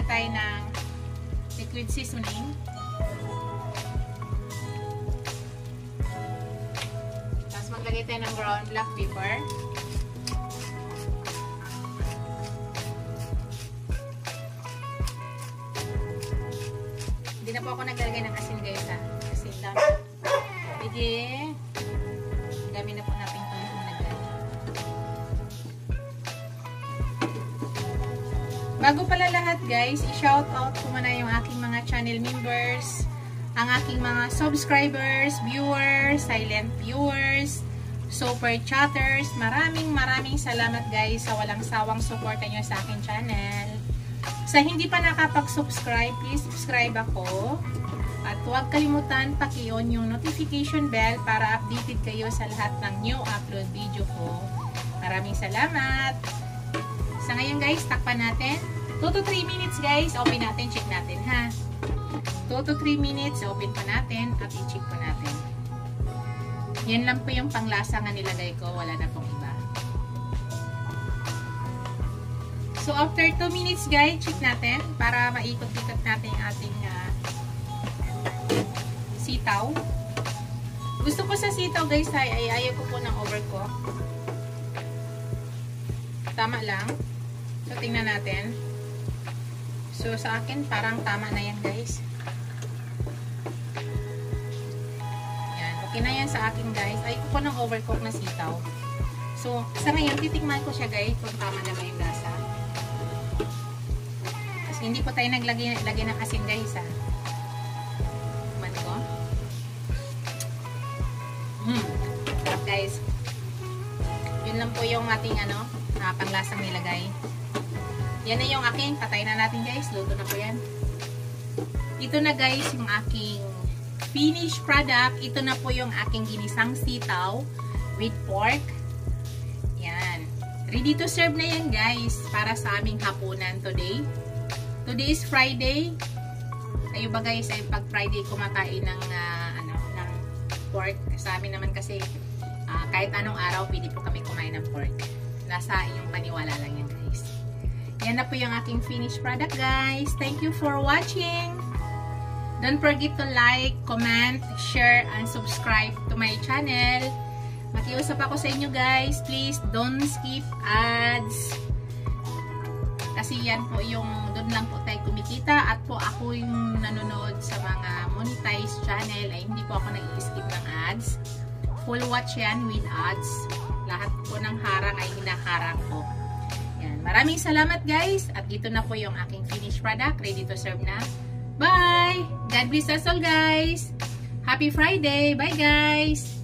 maglagay tayo ng liquid seasoning. Tapos maglagay tayo ng ground black pepper. Hindi na po ako naglalagay ng asin guys ha. Asin lang. Sige. Dami na po natin itong nilagay. Bago pala lahat guys, i-shout out ko muna yung aking mga channel members, ang aking mga subscribers, viewers, silent viewers, super chatters. Maraming salamat guys sa walang sawang suporta nyo sa aking channel. Sa hindi pa nakapag-subscribe, please subscribe ako. At huwag kalimutan paki-on yung notification bell para updated kayo sa lahat ng new upload video ko. Maraming salamat! Sa ngayon guys, takpan natin. 2 to 3 minutes guys, open natin, check natin ha. 2 to 3 minutes, open pa natin at i-check pa natin. Yan lang po yung panglasa nga nilagay ko, wala na pong iba. So after 2 minutes guys, check natin para maikot-ikot natin yung ating sitaw. Gusto ko sa sitaw guys ay ayaw ko po ng overcook. Tama lang. So tingnan natin. So sa akin parang tama na yan guys. Yan, okay na yan sa akin guys. Ayaw ko ng overcook na sitaw. So sa ngayon titikman ko siya guys kung tama na ba yung lasa. Hindi po tayo naglagay ng asin guys ha. Tikman ko. Guys. Yun lang po yung ating panglasang nilagay. Yan na yung aking. Patay na natin guys. Luto na po yan. Ito na guys yung aking finished product. Ito na po yung aking ginisang sitaw with pork. Yan. Ready to serve na yan guys. Para sa aming hapunan today. Today is Friday. Kayo ba guys ay pag Friday kumakain ng ng pork? Sa amin naman kasi kahit anong araw pwede po kami kumain ng pork. Nasa inyong paniwala lang yan guys. Yan na po yung aking finished product guys. Thank you for watching. Don't forget to like, comment, share, and subscribe to my channel. Makiusap ako sa inyo guys. Please don't skip ads. Kasi yan po yung doon lang po tayo kumikita at po ako yung nanonood sa mga monetized channel ay hindi po ako nag-skip ng ads. Full watch yan with ads. Lahat po ng harang ay hinaharang ko. Yan. Maraming salamat guys at dito na po yung aking finished product. Ready to serve na. Bye! God bless us all guys! Happy Friday! Bye guys!